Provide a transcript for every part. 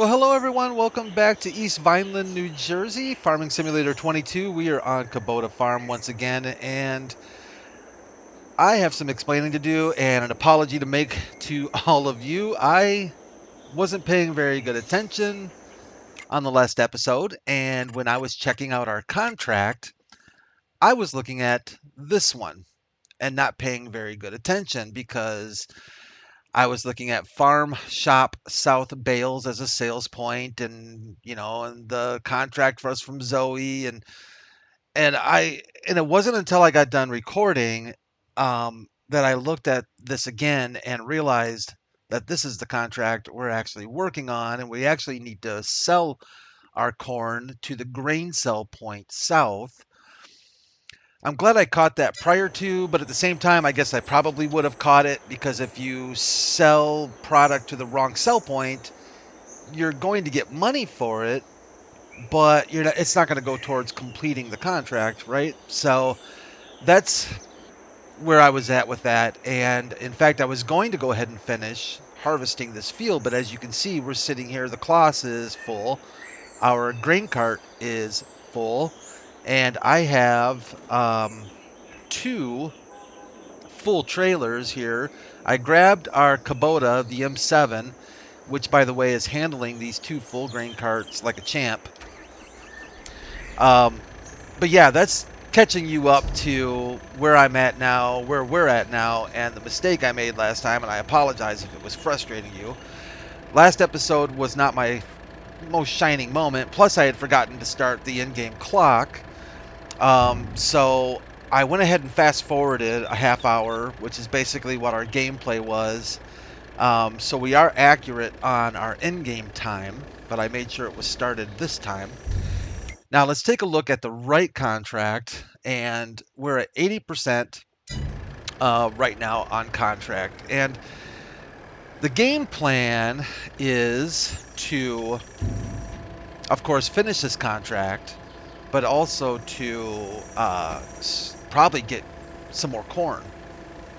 Well, hello everyone. Welcome back to East Vineland, New Jersey, Farming Simulator 22. We are on Kubota Farm once again, and I have some explaining to do and an apology to make to all of you. I wasn't paying very good attention on the last episode, and when I was checking out our contract, I was looking at this one and not paying very good attention because I was looking at Farm Shop South Bales as a sales point, and and the contract for us from ZOWIE, and it wasn't until I got done recording that I looked at this again and realized that this is the contract we're actually working on, and we actually need to sell our corn to the grain sell point south. I'm glad I caught that prior to, but at the same time, I guess I probably would have caught it because if you sell product to the wrong sell point, you're going to get money for it, but it's not going to go towards completing the contract, right? So that's where I was at with that. And in fact, I was going to go ahead and finish harvesting this field, but as you can see, we're sitting here, the cloth is full, our grain cart is full, and I have two full trailers here. I grabbed our Kubota, the M7, which by the way is handling these two full grain carts like a champ. But yeah, that's catching you up to where I'm at now, where we're at now, and the mistake I made last time, and I apologize if it was frustrating you. Last episode was not my most shining moment, plus I had forgotten to start the in-game clock. So I went ahead and fast forwarded a half hour, which is basically what our gameplay was. So we are accurate on our in-game time, but I made sure it was started this time. Now let's take a look at the right contract, and we're at 80% right now on contract. And the game plan is to, of course, finish this contract, but also to probably get some more corn.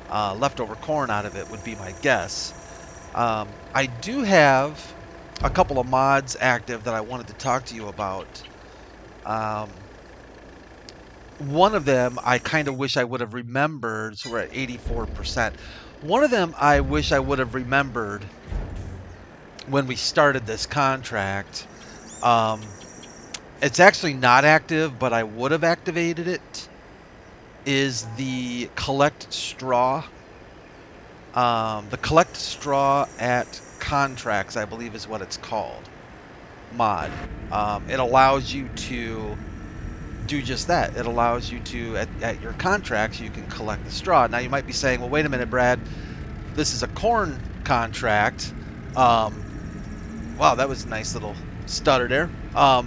Leftover corn out of it would be my guess. I do have a couple of mods active that I wanted to talk to you about. One of them I kind of wish I would have remembered, so we're at 84%. One of them I wish I would have remembered when we started this contract. It's actually not active, but I would have activated it, is the collect straw. The collect straw at contracts, I believe is what it's called, mod. It allows you to do just that. It allows you to, at your contracts, you can collect the straw. Now you might be saying, well, wait a minute, Brad, this is a corn contract. Wow, that was a nice little stutter there.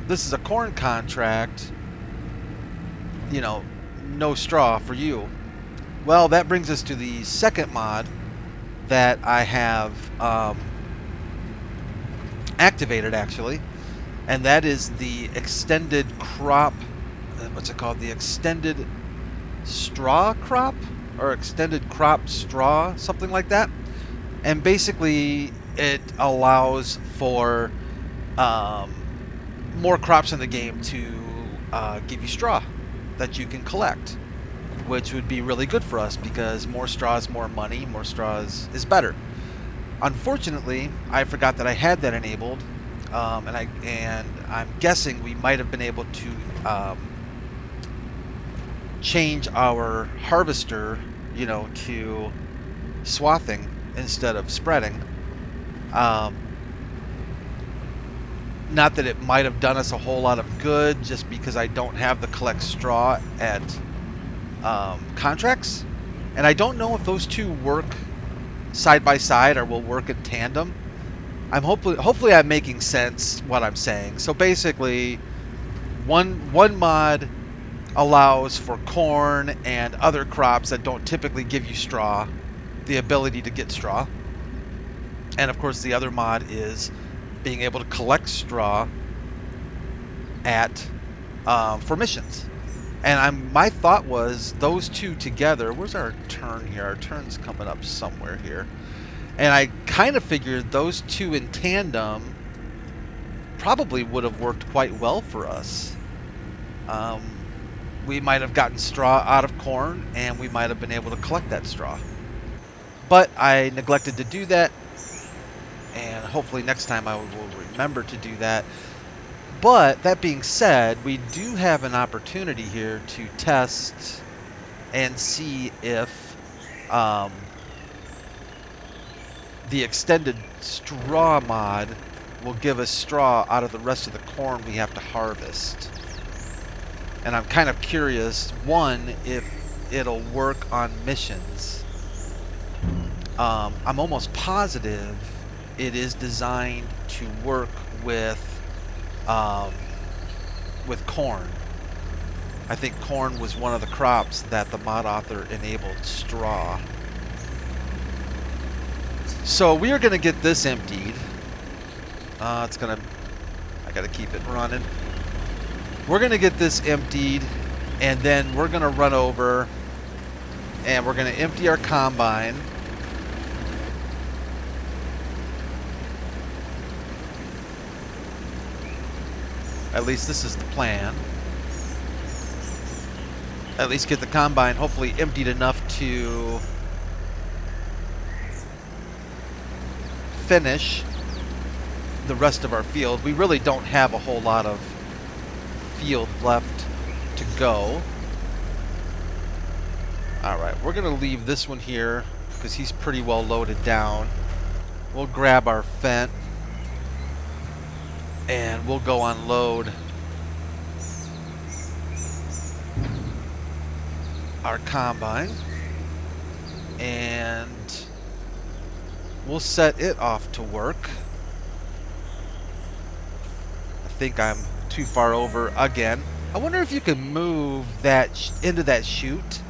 This is a corn contract, no straw for you. Well, that brings us to the second mod that I have activated, actually, and that is the extended crop. What's it called? The extended straw crop, or extended crop straw, something like that. And basically, it allows for more crops in the game to give you straw that you can collect, which would be really good for us because more straw is more money, more straws is better. Unfortunately, I forgot that I had that enabled, and I'm guessing we might have been able to change our harvester, to swathing instead of spreading. Not that it might have done us a whole lot of good, just because I don't have the collect straw at contracts, and I don't know if those two work side by side or will work in tandem. Hopefully I'm making sense what I'm saying. So basically, one mod allows for corn and other crops that don't typically give you straw, the ability to get straw. And of course the other mod is being able to collect straw at for missions. And my thought was those two together. Where's our turn here? Our turn's coming up somewhere here. And I kind of figured those two in tandem probably would have worked quite well for us. We might have gotten straw out of corn, and we might have been able to collect that straw. But I neglected to do that, and hopefully next time I will remember to do that. But that being said, we do have an opportunity here to test and see if the extended straw mod will give us straw out of the rest of the corn we have to harvest. And I'm kind of curious, one, if it'll work on missions. I'm almost positive it is designed to work with corn. I think corn was one of the crops that the mod author enabled straw. So we are going to get this emptied. I gotta keep it running. We're going to get this emptied, and then we're going to run over and we're going to empty our combine. At least this is the plan. At least get the combine hopefully emptied enough to finish the rest of our field. We really don't have a whole lot of field left to go. Alright, we're going to leave this one here because he's pretty well loaded down. We'll grab our Fent and we'll go unload our combine, and we'll set it off to work. I think I'm too far over again. I wonder if you can move that into that chute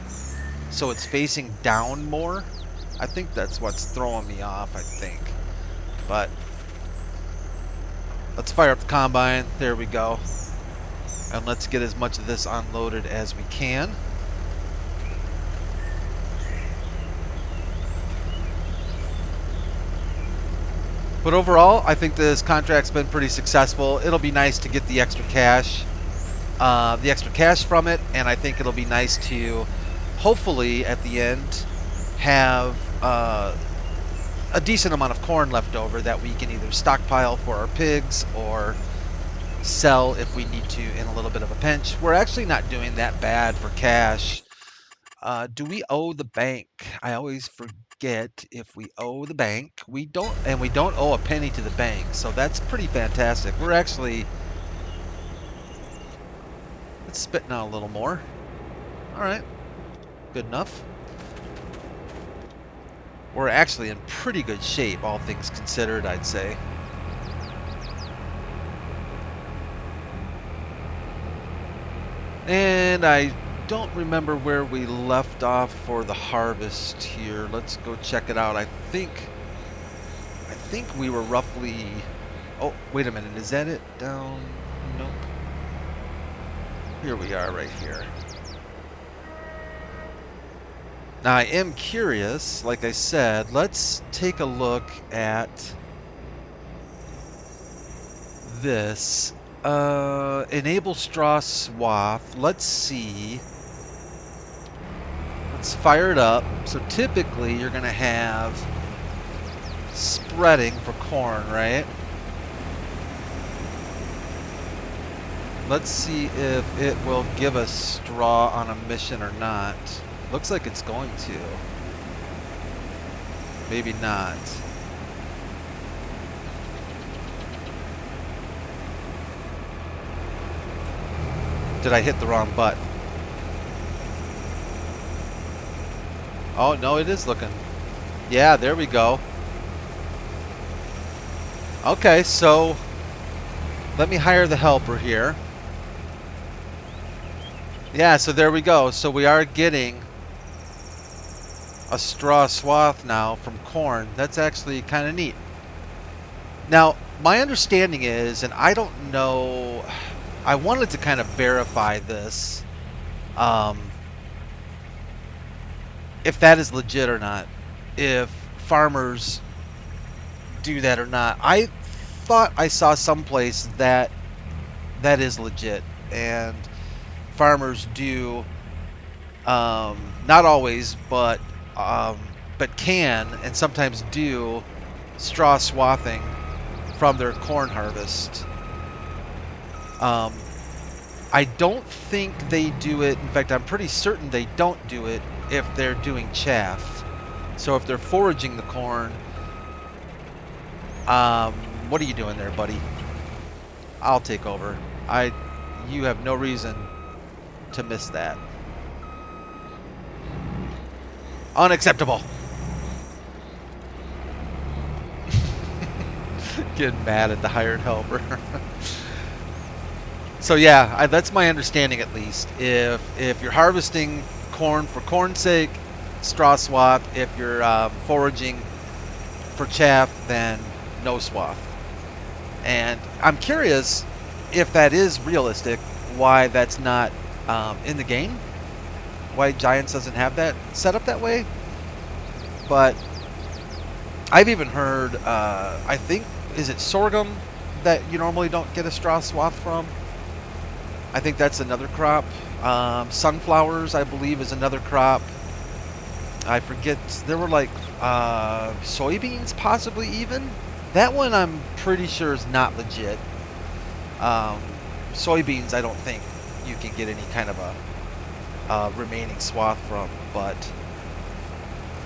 so it's facing down more. I think that's what's throwing me off, I think. But let's fire up the combine. There we go. And let's get as much of this unloaded as we can. But overall, I think this contract's been pretty successful. It'll be nice to get the extra cash from it, and I think it'll be nice to, hopefully, at the end, have a decent amount of corn left over that we can either stockpile for our pigs or sell if we need to in a little bit of a pinch. We're actually not doing that bad for cash. Do we owe the bank? I always forget if we owe the bank. We don't, and we don't owe a penny to the bank, so that's pretty fantastic. We're actually, let's spit out a little more. All right, good enough. We're actually in pretty good shape, all things considered, I'd say. And I don't remember where we left off for the harvest here. Let's go check it out. I think we were roughly... Oh, wait a minute. Is that it? Down? Nope. Here we are right here. Now, I am curious, like I said, let's take a look at this. Enable straw swath. Let's see. Let's fire it up. So typically you're going to have spreading for corn, right? Let's see if it will give us straw on a mission or not. Looks like it's going to. Maybe not. Did I hit the wrong button? Oh, no, it is looking. Yeah, there we go. Okay, so let me hire the helper here. Yeah, so there we go. So we are getting a straw swath now from corn. That's actually kind of neat. Now, my understanding is, and I don't know, I wanted to kind of verify this, if that is legit or not, if farmers do that or not. I thought I saw someplace that is legit, and farmers do, not always, but can and sometimes do straw swathing from their corn harvest. I don't think they do it. In fact, I'm pretty certain they don't do it if they're doing chaff. So if they're foraging the corn, what are you doing there, buddy? I'll take over. You have no reason to miss that. Unacceptable. Getting mad at the hired helper. So yeah, that's my understanding at least. If you're harvesting corn for corn's sake, straw swath. If you're foraging for chaff, then no swath. And I'm curious if that is realistic, why that's not in the game. Why Giants doesn't have that set up that way. But I've even heard, I think, is it sorghum that you normally don't get a straw swath from? I think that's another crop. Sunflowers, I believe, is another crop. I forget. There were like soybeans, possibly even. That one I'm pretty sure is not legit. Soybeans, I don't think you can get any kind of a remaining swath from, but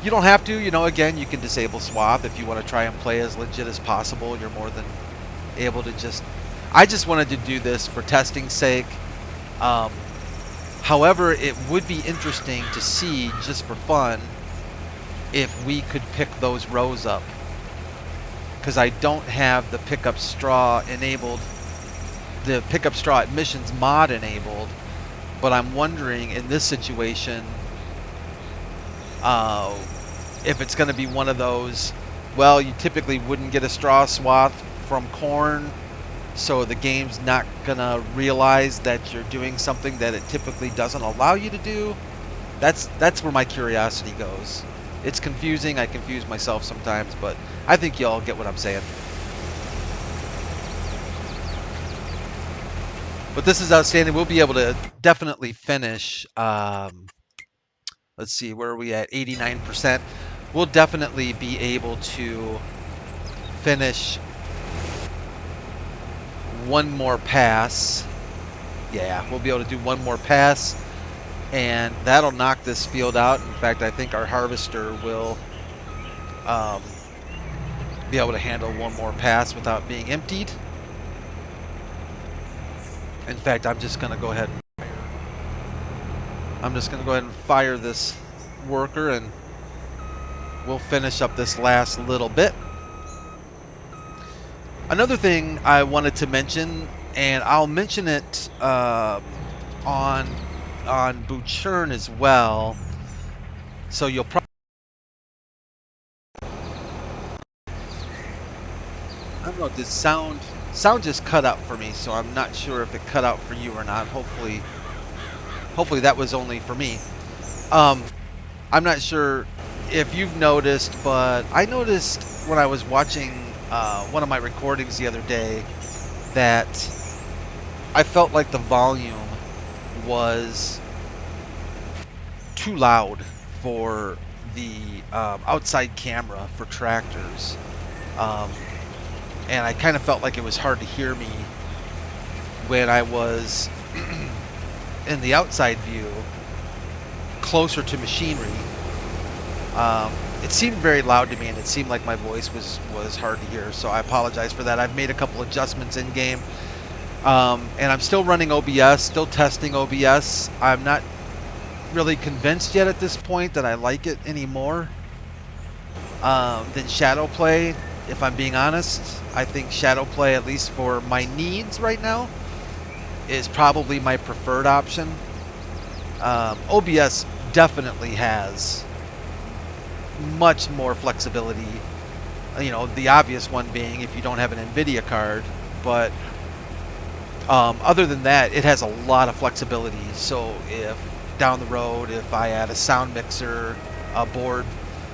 you don't have to. You know, again, you can disable swath if you want to try and play as legit as possible. You're more than able to just... I just wanted to do this for testing's sake. However, it would be interesting to see, just for fun, if we could pick those rows up. Because I don't have the pickup straw enabled, the pickup straw admissions mod enabled, but I'm wondering in this situation if it's going to be one of those, well, you typically wouldn't get a straw swath from corn, so the game's not going to realize that you're doing something that it typically doesn't allow you to do. That's where my curiosity goes. It's confusing. I confuse myself sometimes, but I think y'all get what I'm saying. But this is outstanding. We'll be able to definitely finish. Let's see, where are we at? 89%. We'll definitely be able to finish one more pass. Yeah, we'll be able to do one more pass, and that'll knock this field out. In fact, I think our harvester will be able to handle one more pass without being emptied. In fact, I'm just going to go ahead and fire this worker, and we'll finish up this last little bit. Another thing I wanted to mention, and I'll mention it on Butchern as well, so you'll probably... I don't know, did sound just cut out for me, so I'm not sure if it cut out for you or not. Hopefully that was only for me. I'm not sure if you've noticed, but I noticed when I was watching one of my recordings the other day that I felt like the volume was too loud for the outside camera for tractors. And I kind of felt like it was hard to hear me when I was in the outside view, closer to machinery. It seemed very loud to me, and it seemed like my voice was hard to hear, so I apologize for that. I've made a couple adjustments in game, and I'm still running OBS, still testing OBS. I'm not really convinced yet at this point that I like it anymore than Shadowplay. If I'm being honest, I think Shadowplay, at least for my needs right now, is probably my preferred option. OBS definitely has much more flexibility. You know, the obvious one being if you don't have an NVIDIA card, but other than that, it has a lot of flexibility. So if down the road, if I add a sound mixer, a board,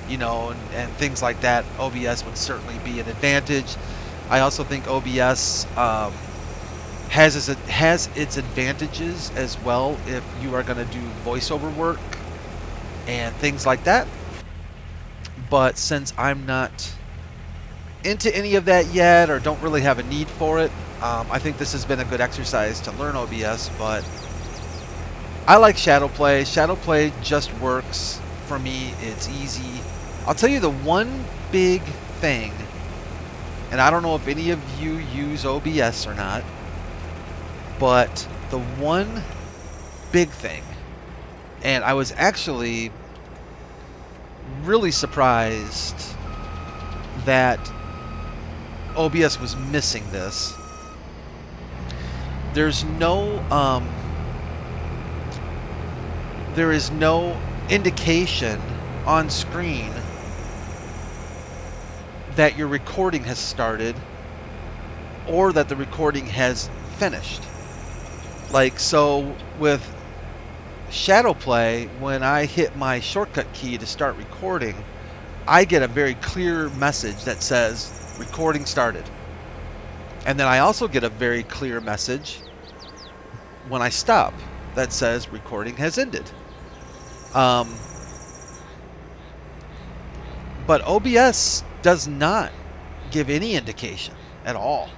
you know, and things like that, OBS would certainly be an advantage. I also think OBS has its advantages as well if you are going to do voiceover work and things like that. But since I'm not into any of that yet, or don't really have a need for it, I think this has been a good exercise to learn OBS. But I like Shadowplay. Shadowplay just works for me. It's easy. I'll tell you the one big thing, and I don't know if any of you use OBS or not, but the one big thing, and I was actually really surprised that OBS was missing this. There is no indication on screen that your recording has started or that the recording has finished. Like, so with Shadowplay, when I hit my shortcut key to start recording, I get a very clear message that says recording started. And then I also get a very clear message when I stop that says recording has ended. But OBS does not give any indication at all.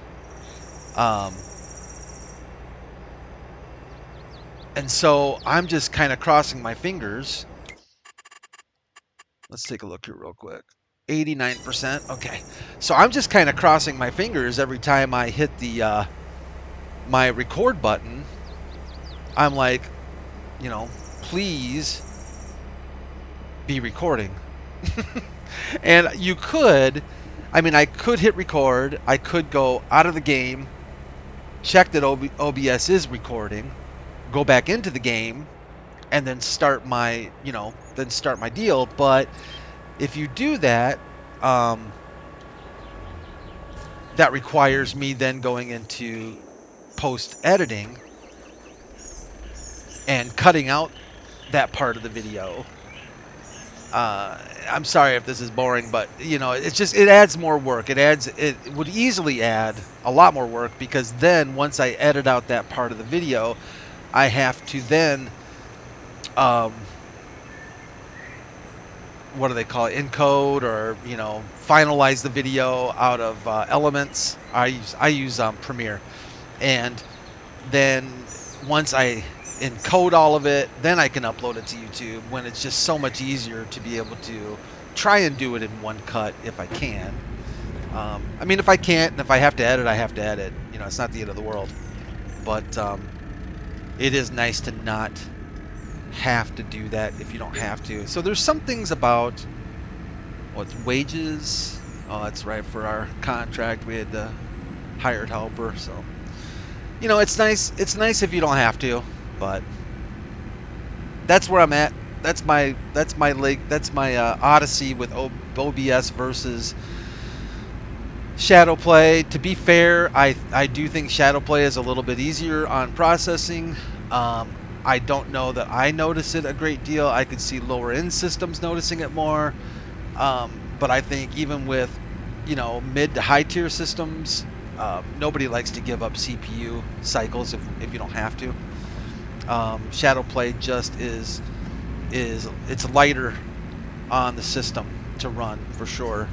And so I'm just kind of crossing my fingers. Let's take a look here real quick. 89%. Okay. So I'm just kind of crossing my fingers every time I hit the my record button. I'm like, you know, please be recording. And you could, I mean, I could hit record. I could go out of the game, check that OBS is recording, go back into the game, and then start my, then start my deal. But if you do that, that requires me then going into post-editing and cutting out that part of the video. I'm sorry if this is boring, but it's just, it adds more work. It would easily add a lot more work, because then once I edit out that part of the video, I have to then what do they call it, encode or finalize the video out of elements. I use Premiere, and then once I encode all of it, then I can upload it to YouTube, when it's just so much easier to be able to try and do it in one cut if I can. I mean, if I can't, and if I have to edit, I have to edit. It's not the end of the world. But it is nice to not have to do that if you don't have to. So there's some things about what's wages. Oh, that's right, for our contract we had the hired helper. So it's nice. It's nice if you don't have to. But that's where I'm at. That's my odyssey with OBS versus Shadowplay. To be fair, I do think Shadowplay is a little bit easier on processing. I don't know that I notice it a great deal. I could see lower end systems noticing it more. But I think even with mid to high tier systems, nobody likes to give up CPU cycles if you don't have to. Shadowplay just it's lighter on the system to run for sure.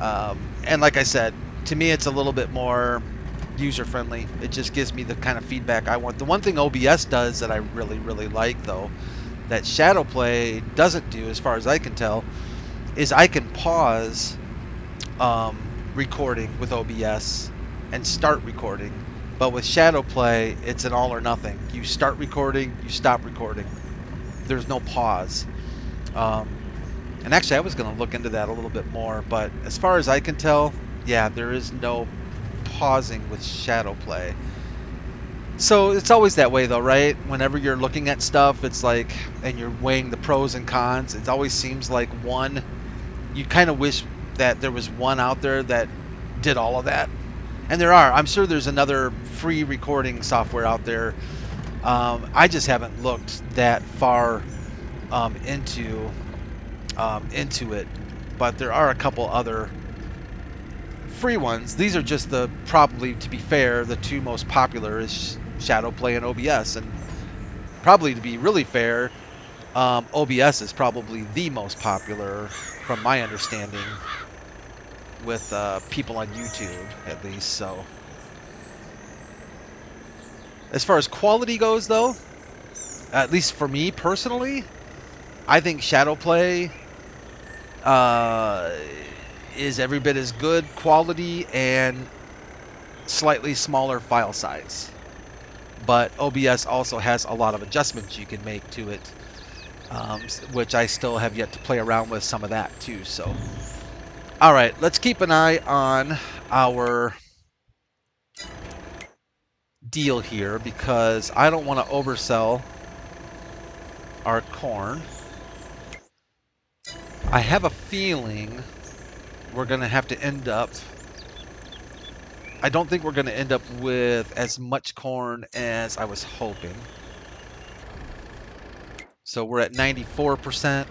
And like I said, to me it's a little bit more user friendly. It just gives me the kind of feedback I want. The one thing OBS does that I really, really like, though, that Shadowplay doesn't do, as far as I can tell, is I can pause recording with OBS and start recording. But with Shadowplay, it's an all or nothing. You start recording, you stop recording. There's no pause. And actually, I was going to look into that a little bit more. But as far as I can tell, yeah, there is no pausing with Shadowplay. So it's always that way, though, right? Whenever you're looking at stuff, it's like, and you're weighing the pros and cons, it always seems like one, you kind of wish that there was one out there that did all of that. And there are. I'm sure there's another free recording software out there. I just haven't looked that far into it, but there are a couple other free ones. These are just the, probably, to be fair, the two most popular is Shadowplay and OBS. And probably, to be really fair, OBS is probably the most popular, from my understanding, with people on YouTube, at least. So, as far as quality goes, though, at least for me personally, I think Shadowplay is every bit as good quality and slightly smaller file size. But OBS also has a lot of adjustments you can make to it, which I still have yet to play around with some of that too. So, all right, let's keep an eye on our deal here, because I don't want to oversell our corn. I have a feeling we're going to have to end up... I don't think we're going to end up with as much corn as I was hoping. So we're at 94%.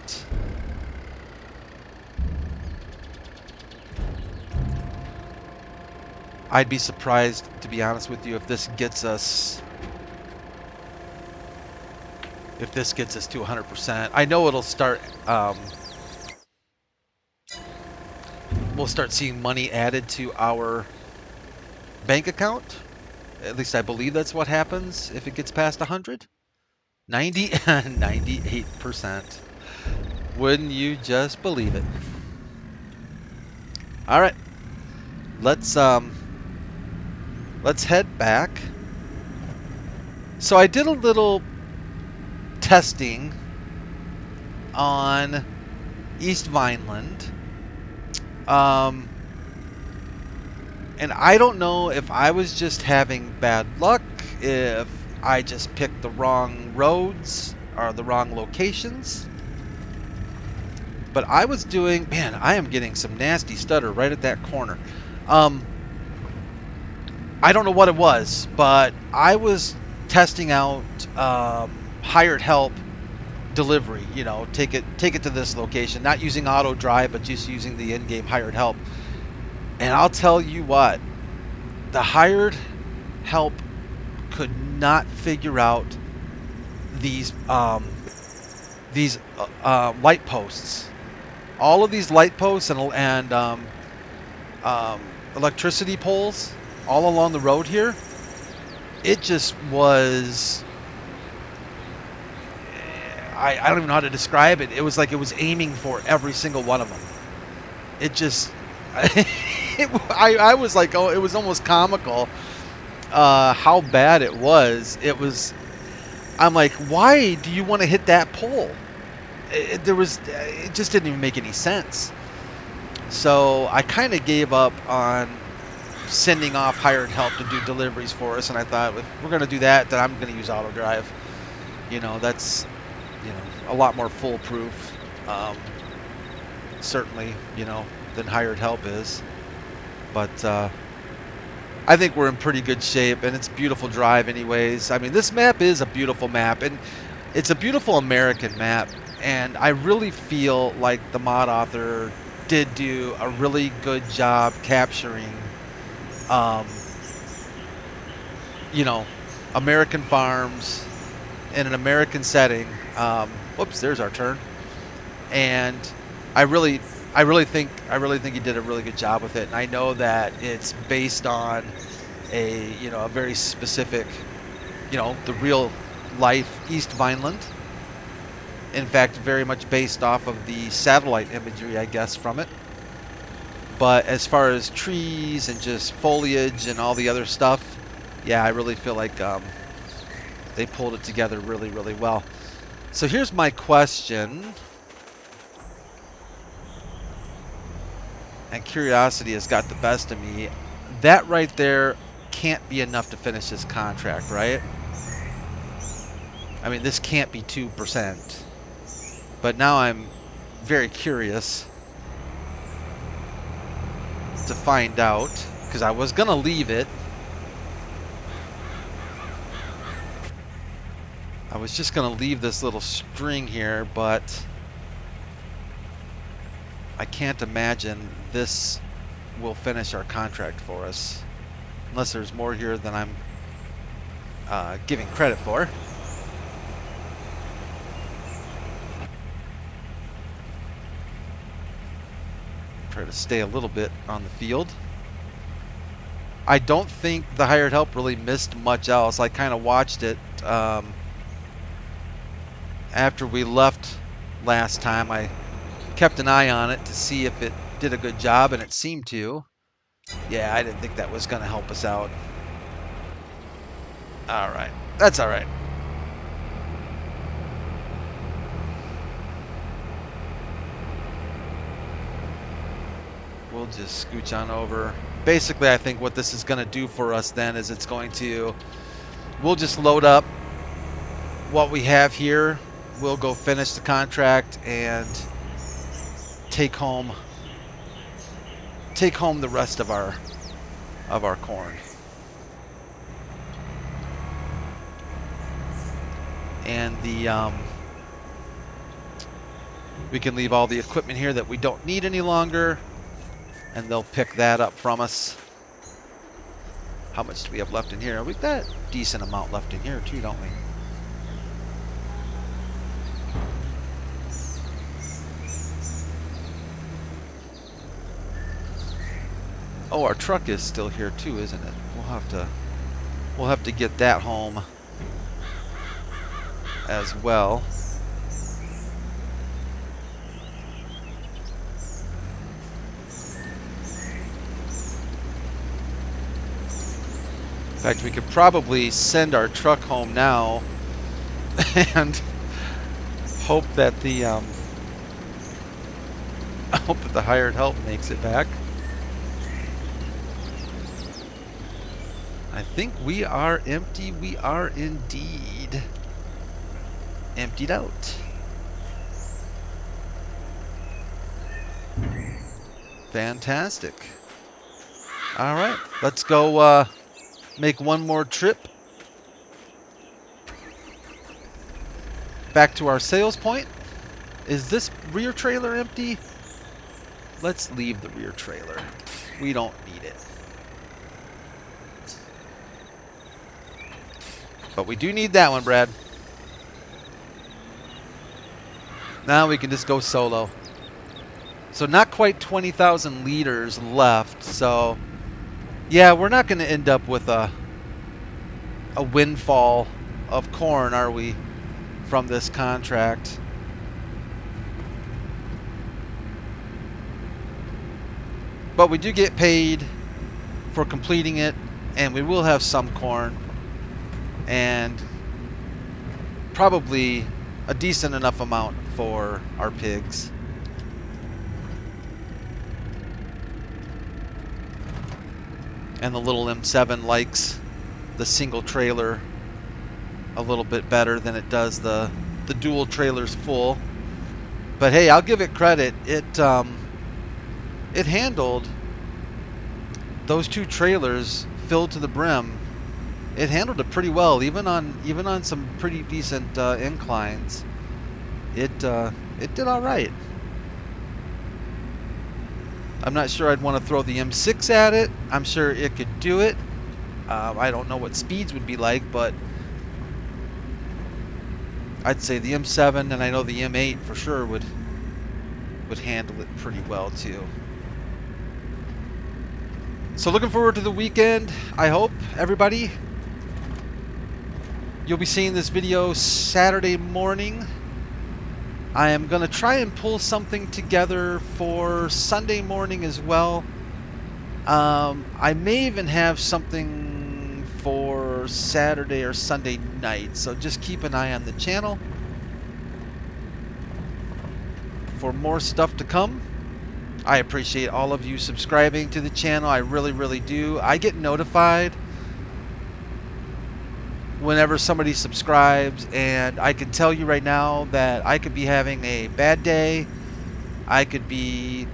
I'd be surprised, to be honest with you, if this gets us... if this gets us to 100%. I know it'll start... we'll start seeing money added to our bank account. At least I believe that's what happens if it gets past 100. 98%. Wouldn't you just believe it? All right. Let's head back. So I did a little testing on East Vineland. And I don't know if I was just having bad luck, if I just picked the wrong roads or the wrong locations. But I was doing... Man, I am getting some nasty stutter right at that corner. I don't know what it was, but I was testing out hired help delivery. You know, take it to this location, not using auto drive, but just using the in-game hired help. And I'll tell you what, the hired help could not figure out these light posts. All of these light posts and electricity poles all along the road here. It just was... I don't even know how to describe it. It was like it was aiming for every single one of them. It just... I was like, oh, it was almost comical how bad it was. It was... I'm like, why do you want to hit that pole? It just didn't even make any sense. So I kind of gave up on sending off hired help to do deliveries for us, and I thought, if we're going to do that, then I'm going to use auto drive. You know, that's, you know, a lot more foolproof, certainly, you know, than hired help is. But I think we're in pretty good shape, and it's a beautiful drive anyways. I mean, this map is a beautiful map, and it's a beautiful American map, and I really feel like the mod author did do a really good job capturing, you know, American farms in an American setting. Whoops, there's our turn. And I really think he did a really good job with it. And I know that it's based on a very specific, the real life East Vineland. In fact, very much based off of the satellite imagery, I guess, from it. But as far as trees and just foliage and all the other stuff, yeah, I really feel like they pulled it together really, really well. So here's my question. And curiosity has got the best of me. That right there can't be enough to finish this contract, right? I mean, this can't be 2%. But now I'm very curious to find out, because I was going to leave it. I was just going to leave this little string here, but I can't imagine this will finish our contract for us. Unless there's more here than I'm giving credit for. Try to stay a little bit on the field. I don't think the hired help really missed much else. I kind of watched it after we left last time. I kept an eye on it to see if it did a good job, and it seemed to. Yeah, I didn't think that was going to help us out. All right. That's all right. We'll just scooch on over. Basically, I think what this is going to do for us then is it's going to... We'll just load up what we have here. We'll go finish the contract and take home the rest of our corn. And the we can leave all the equipment here that we don't need any longer, and they'll pick that up from us. How much do we have left in here? We've got a decent amount left in here too, don't we? Oh, our truck is still here too, isn't it? We'll have to get that home as well. In fact, we could probably send our truck home now and hope that the hired help makes it back. I think we are empty. We are indeed emptied out. Fantastic. All right, let's go make one more trip back to our sales point. Is this rear trailer empty? Let's leave the rear trailer. We don't need it. But we do need that one, Brad. Now we can just go solo. So not quite 20,000 liters left. So yeah, we're not going to end up with a windfall of corn, are we, from this contract? But we do get paid for completing it, and we will have some corn. And probably a decent enough amount for our pigs. And the little M7 likes the single trailer a little bit better than it does the dual trailers full. But hey, I'll give it credit. It handled those two trailers filled to the brim. It handled it pretty well, even on some pretty decent inclines. It did all right. I'm not sure I'd want to throw the M6 at it. I'm sure it could do it. I don't know what speeds would be like, but I'd say the M7, and I know the M8 for sure would handle it pretty well too. So looking forward to the weekend. I hope everybody. You'll be seeing this video Saturday morning. I am going to try and pull something together for Sunday morning as well. I may even have something for Saturday or Sunday night, so just keep an eye on the channel for more stuff to come. I appreciate all of you subscribing to the channel. I really, really do. I get notified whenever somebody subscribes, and I can tell you right now that I could be having a bad day. I could be,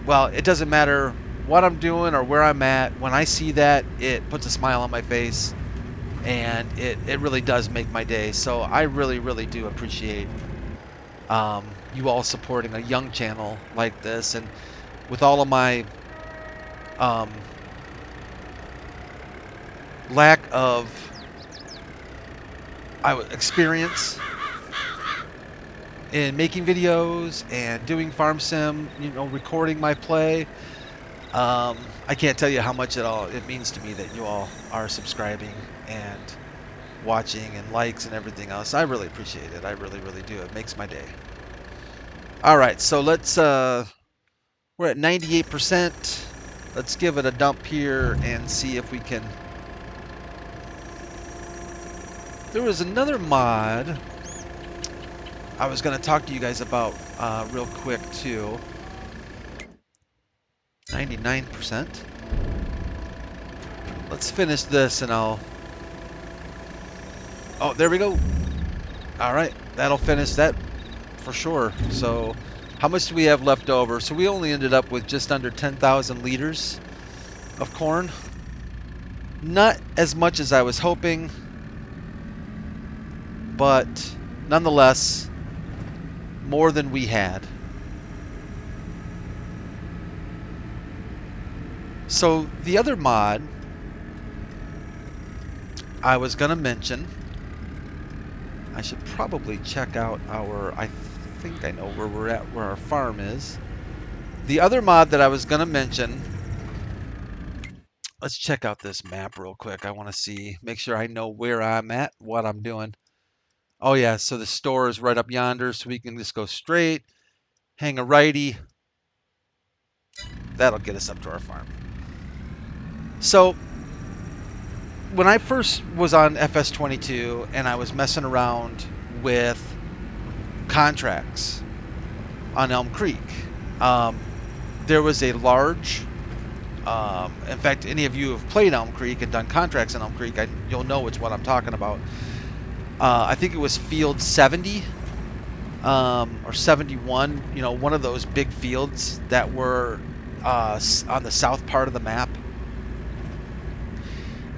well, it doesn't matter what I'm doing or where I'm at. When I see that, it puts a smile on my face, and it really does make my day. So I really, really do appreciate you all supporting a young channel like this. And with all of my lack of experience in making videos and doing farm sim, you know, recording my play. I can't tell you how much it means to me that you all are subscribing and watching and likes and everything else. I really appreciate it. I really, really do. It makes my day. All right, so let's we're at 98%. Let's give it a dump here and see if we can. There was another mod I was going to talk to you guys about real quick too. 99%. Let's finish this and I'll... Oh, there we go. All right, that'll finish that for sure. So how much do we have left over? So we only ended up with just under 10,000 liters of corn. Not as much as I was hoping, but nonetheless, more than we had. So the other mod I was going to mention, I should probably check out I think I know where we're at, where our farm is. The other mod that I was going to mention, let's check out this map real quick. I want to see, make sure I know where I'm at, what I'm doing. Oh yeah, so the store is right up yonder, so we can just go straight, hang a righty. That'll get us up to our farm. So when I first was on FS22 and I was messing around with contracts on Elm Creek, there was a large, in fact, any of you who have played Elm Creek and done contracts in Elm Creek, you'll know it's what I'm talking about. I think it was field 70 or 71, you know, one of those big fields that were on the south part of the map.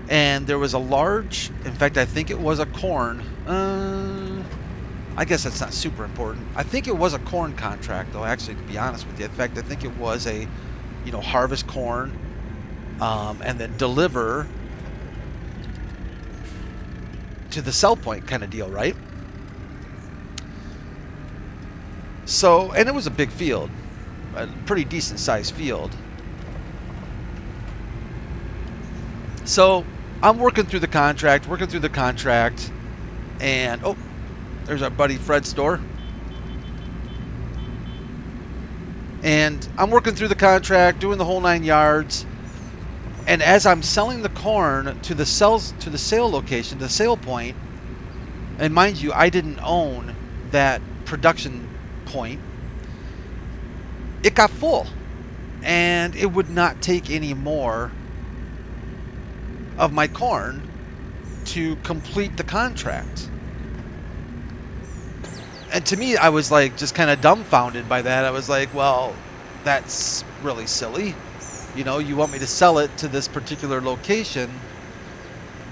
And there was a large, in fact, I think it was a corn. I guess that's not super important. I think it was a corn contract, though, actually, to be honest with you. In fact, I think it was a, you know, harvest corn and then deliver to the sell point kind of deal, right? So, and it was a big field, a pretty decent sized field. So I'm working through the contract, and oh, there's our buddy Fred's store. And I'm working through the contract, doing the whole 9 yards. And as I'm selling the corn to the sale location, the sale point, and mind you, I didn't own that production point, it got full. And it would not take any more of my corn to complete the contract. And to me, I was like just kind of dumbfounded by that. I was like, well, that's really silly. You know, you want me to sell it to this particular location,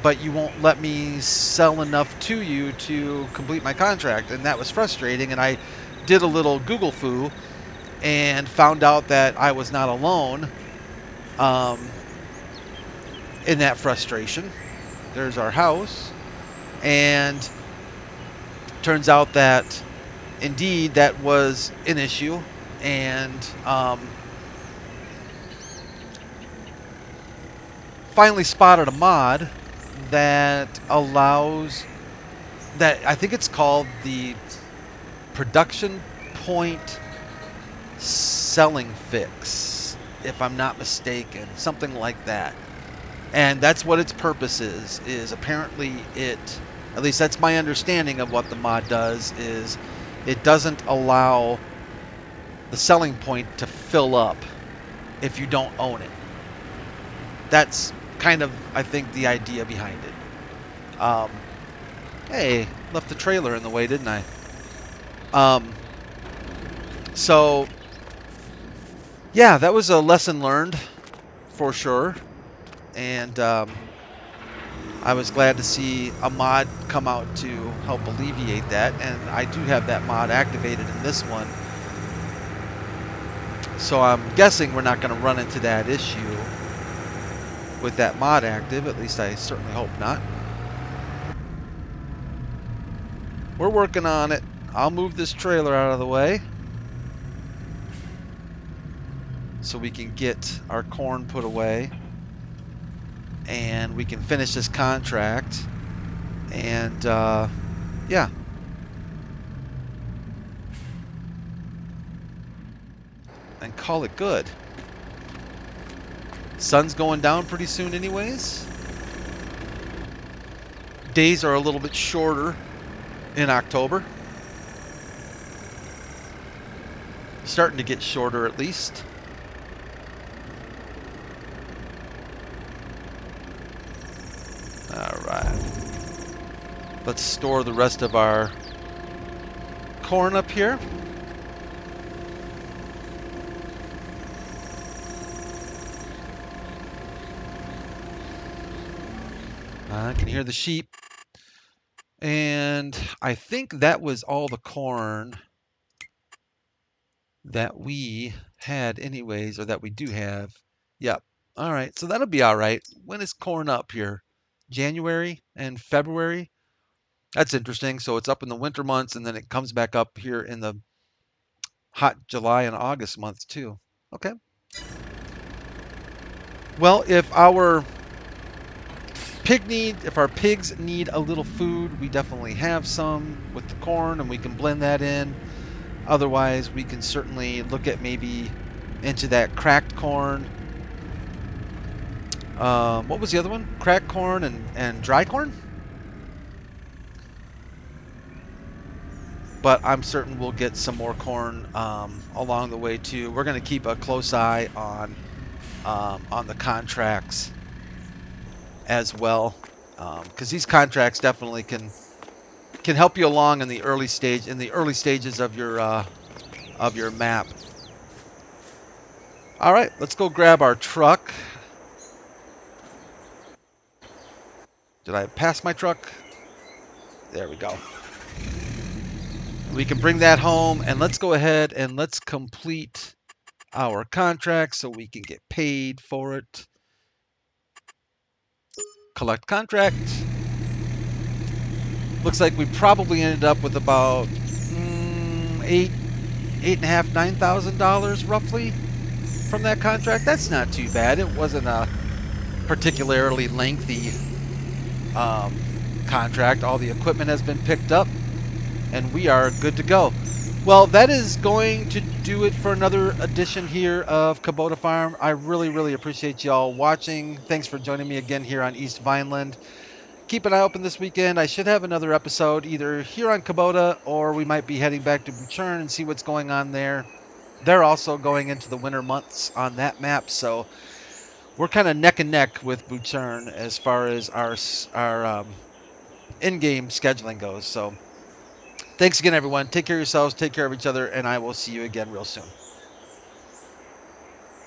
but you won't let me sell enough to you to complete my contract. And that was frustrating. And I did a little Google foo and found out that I was not alone in that frustration. There's our house. And turns out that indeed that was an issue. And finally spotted a mod that allows that, I think it's called the production point selling fix, if I'm not mistaken, something like that. And that's what its purpose is apparently it, at least that's my understanding of what the mod does, is it doesn't allow the selling point to fill up if you don't own it. That's kind of, I think, the idea behind it. Hey, left the trailer in the way, didn't I? So, yeah, that was a lesson learned for sure. And I was glad to see a mod come out to help alleviate that. And I do have that mod activated in this one. So I'm guessing we're not going to run into that issue with that mod active. At least I certainly hope not. We're working on it. I'll move this trailer out of the way so we can get our corn put away and we can finish this contract. And yeah. And call it good. Sun's going down pretty soon anyways. Days are a little bit shorter in October. Starting to get shorter at least. Alright. Let's store the rest of our corn up here. I can hear the sheep. And I think that was all the corn that we had anyways, or that we do have. Yep. All right, so that'll be all right. When is corn up here? January and February? That's interesting. So it's up in the winter months, and then it comes back up here in the hot July and August months too. Okay. Well, if our pigs need a little food, we definitely have some with the corn, and we can blend that in. Otherwise, we can certainly look at maybe into that cracked corn. What was the other one? Cracked corn and dry corn? But I'm certain we'll get some more corn along the way too. We're going to keep a close eye on the contracts as well, because these contracts definitely can help you along in the early stages of your map. All right, let's go grab our truck. Did I pass my truck? There we go. We can bring that home, and let's go ahead and let's complete our contract so we can get paid for it. Collect contract. Looks like we probably ended up with about $8,500, $9,000 roughly from that contract. That's not too bad. It wasn't a particularly lengthy contract. All the equipment has been picked up, and we are good to go. Well, that is going to do it for another edition here of Kubota Farm. I really, really appreciate y'all watching. Thanks for joining me again here on East Vineland. Keep an eye open this weekend. I should have another episode either here on Kubota, or we might be heading back to Buchern and see what's going on there. They're also going into the winter months on that map, so we're kind of neck and neck with Buchern as far as our in-game scheduling goes. So thanks again, everyone. Take care of yourselves, take care of each other, and I will see you again real soon.